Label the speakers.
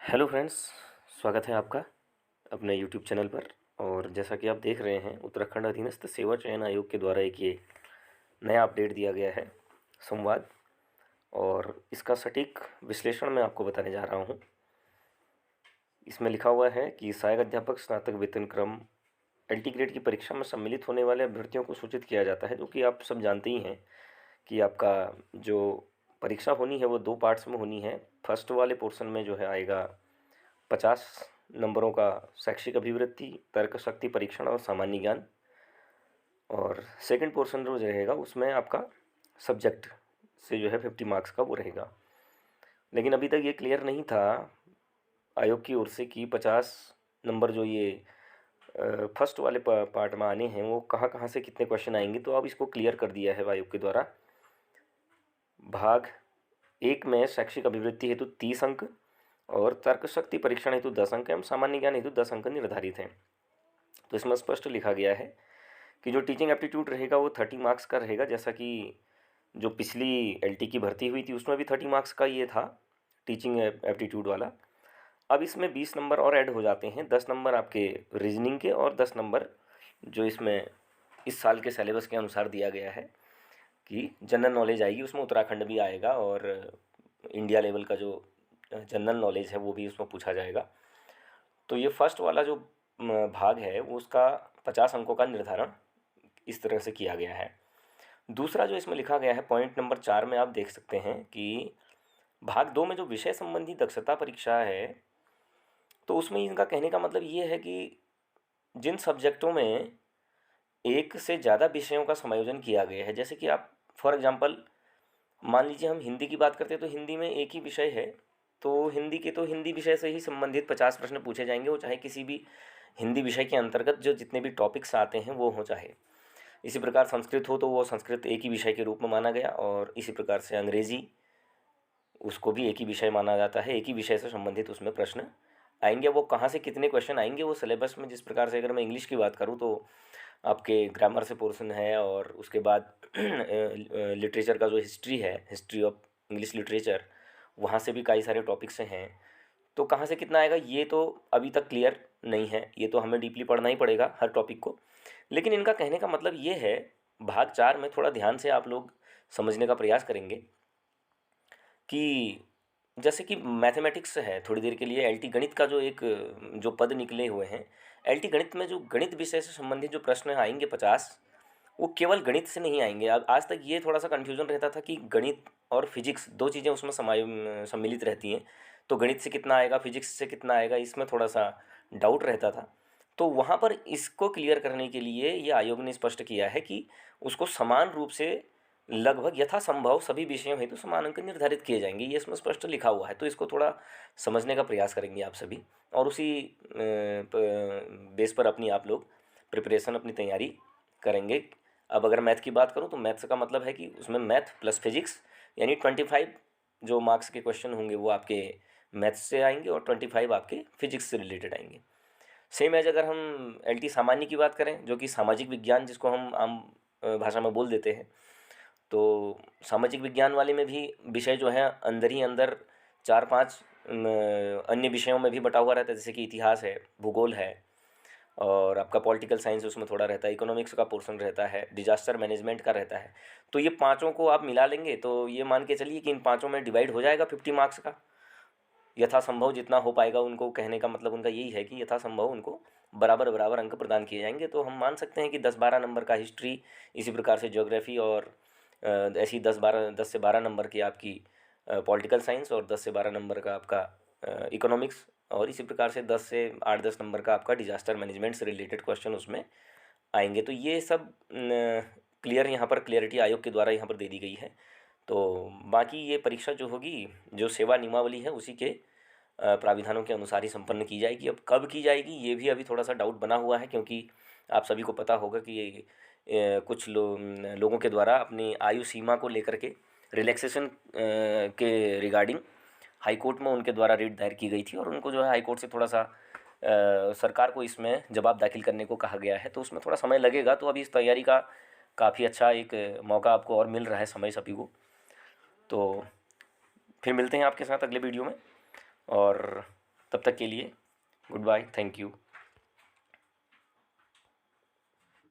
Speaker 1: Hello friends, स्वागत है आपका अपने यूट्यूब चैनल पर। और जैसा कि आप देख रहे हैं, उत्तराखंड अधीनस्थ सेवा चयन आयोग के द्वारा एक ये नया अपडेट दिया गया है, संवाद। और इसका सटीक विश्लेषण मैं आपको बताने जा रहा हूँ। इसमें लिखा हुआ है कि सहायक अध्यापक स्नातक वेतन क्रम एलटी ग्रेड की परीक्षा में सम्मिलित होने वाले अभ्यर्थियों को सूचित किया जाता है, जो कि आप सब जानते ही हैं कि आपका जो परीक्षा होनी है वो दो पार्ट्स में होनी है। फर्स्ट वाले पोर्शन में जो है आएगा 50 नंबरों का शैक्षिक अभिवृत्ति, तर्क शक्ति परीक्षण और सामान्य ज्ञान। और सेकंड पोर्शन जो रहेगा उसमें आपका सब्जेक्ट से जो है 50 मार्क्स का वो रहेगा। लेकिन अभी तक ये क्लियर नहीं था आयोग की ओर से कि 50 नंबर जो ये फर्स्ट वाले पार्ट में आने हैं वो कहाँ कहाँ से कितने क्वेश्चन आएंगे। तो अब इसको क्लियर कर दिया है आयोग के द्वारा। भाग एक में शैक्षिक अभिवृत्ति हेतु 30 अंक और तर्क शक्ति परीक्षण हेतु 10 अंक एवं सामान्य ज्ञान हेतु 10 अंक निर्धारित हैं। तो इसमें स्पष्ट लिखा गया है कि जो टीचिंग एप्टीट्यूड रहेगा वो 30 मार्क्स का रहेगा, जैसा कि जो पिछली एलटी की भर्ती हुई थी उसमें भी 30 मार्क्स का ये था टीचिंग एप्टीट्यूड वाला। अब इसमें 20 नंबर और ऐड हो जाते हैं, 10 नंबर आपके रीजनिंग के और 10 नंबर जो इसमें इस साल के सिलेबस के अनुसार दिया गया है कि जनरल नॉलेज आएगी। उसमें उत्तराखंड भी आएगा और इंडिया लेवल का जो जनरल नॉलेज है वो भी उसमें पूछा जाएगा। तो ये फर्स्ट वाला जो भाग है वो उसका 50 अंकों का निर्धारण इस तरह से किया गया है। दूसरा जो इसमें लिखा गया है पॉइंट नंबर 4 में आप देख सकते हैं कि भाग 2 में जो विषय संबंधी दक्षता परीक्षा है, तो उसमें इनका कहने का मतलब ये है कि जिन सब्जेक्टों में एक से ज़्यादा विषयों का समायोजन किया गया है, जैसे कि आप फॉर एग्जांपल मान लीजिए हम हिंदी की बात करते हैं तो हिंदी में एक ही विषय है, तो हिंदी के तो हिंदी विषय से ही संबंधित 50 प्रश्न पूछे जाएंगे, वो चाहे किसी भी हिंदी विषय के अंतर्गत जो जितने भी टॉपिक्स आते हैं वो हो। चाहे इसी प्रकार संस्कृत हो तो वो संस्कृत एक ही विषय के रूप में माना गया, और इसी प्रकार से अंग्रेज़ी उसको भी एक ही विषय माना जाता है, एक ही विषय से संबंधित उसमें प्रश्न आएंगे। वो कहाँ से कितने क्वेश्चन आएंगे वो सिलेबस में, जिस प्रकार से अगर मैं इंग्लिश की बात करूँ तो आपके ग्रामर से पोर्शन है, और उसके बाद लिटरेचर का जो हिस्ट्री है, हिस्ट्री ऑफ इंग्लिश लिटरेचर, वहाँ से भी कई सारे टॉपिक्स हैं। तो कहाँ से कितना आएगा ये तो अभी तक क्लियर नहीं है, ये तो हमें डीपली पढ़ना ही पड़ेगा हर टॉपिक को। लेकिन इनका कहने का मतलब ये है, भाग 4 में थोड़ा ध्यान से आप लोग समझने का प्रयास करेंगे कि जैसे कि मैथमेटिक्स है, थोड़ी देर के लिए एलटी गणित का जो एक जो पद निकले हुए हैं, एलटी गणित में जो गणित विषय से संबंधित जो प्रश्न आएंगे 50, वो केवल गणित से नहीं आएंगे। अब आज तक ये थोड़ा सा कन्फ्यूजन रहता था कि गणित और फिजिक्स दो चीज़ें उसमें सम्मिलित रहती हैं, तो गणित से कितना आएगा फिजिक्स से कितना आएगा, इसमें थोड़ा सा डाउट रहता था। तो वहाँ पर इसको क्लियर करने के लिए ये आयोग ने स्पष्ट किया है कि उसको समान रूप से लगभग यथासंभव सभी विषयों हेतु समान अंक निर्धारित किए जाएंगे, ये इसमें स्पष्ट लिखा हुआ है। तो इसको थोड़ा समझने का प्रयास करेंगे आप सभी, और उसी बेस पर अपनी आप लोग प्रिपरेशन अपनी तैयारी करेंगे। अब अगर मैथ की बात करूँ तो मैथ्स का मतलब है कि उसमें मैथ प्लस फिजिक्स, यानी 25 जो मार्क्स के क्वेश्चन होंगे वो आपके मैथ्स से आएंगे और 25 आपके फिजिक्स से रिलेटेड आएंगे। सेम एज अगर हम एलटी सामान्य की बात करें, जो कि सामाजिक विज्ञान जिसको हम आम भाषा में बोल देते हैं, तो सामाजिक विज्ञान वाले में भी विषय जो है अंदर ही अंदर 4-5 अन्य विषयों में भी बटा हुआ रहता है, जैसे कि इतिहास है, भूगोल है, और आपका पॉलिटिकल साइंस उसमें थोड़ा रहता है, इकोनॉमिक्स का पोर्शन रहता है, डिजास्टर मैनेजमेंट का रहता है। तो ये पाँचों को आप मिला लेंगे तो ये मान के चलिए कि इन पाँचों में डिवाइड हो जाएगा 50 मार्क्स का। यथासंभव जितना हो पाएगा, उनको कहने का मतलब उनका यही है कि यथासंभव उनको बराबर बराबर अंक प्रदान किए जाएंगे। तो हम मान सकते हैं कि 10-12 नंबर का हिस्ट्री, इसी प्रकार से ज्योग्राफी, और ऐसी 10 से 12 नंबर की आपकी पॉलिटिकल साइंस, और 10 से 12 नंबर का आपका इकोनॉमिक्स, और इसी प्रकार से 10 से 8-10 नंबर का आपका डिजास्टर मैनेजमेंट से रिलेटेड क्वेश्चन उसमें आएंगे। तो ये सब क्लियर यहाँ पर क्लियरिटी आयोग के द्वारा यहाँ पर दे दी गई है। तो बाकी ये परीक्षा जो होगी, जो सेवा नियमावली है उसी के प्राविधानों के अनुसार ही संपन्न की जाएगी। अब कब की जाएगी ये भी अभी थोड़ा सा डाउट बना हुआ है, क्योंकि आप सभी को पता होगा कि ये कुछ लोगों के द्वारा अपनी आयु सीमा को लेकर के रिलैक्सेशन के रिगार्डिंग हाई कोर्ट में उनके द्वारा रिट दायर की गई थी, और उनको जो है हाई कोर्ट से थोड़ा सा सरकार को इसमें जवाब दाखिल करने को कहा गया है। तो उसमें थोड़ा समय लगेगा, तो अभी इस तैयारी का काफ़ी अच्छा एक मौका आपको और मिल रहा है, समय सभी को। तो फिर मिलते हैं आपके साथ अगले वीडियो में, और तब तक के लिए गुड बाय, थैंक यू।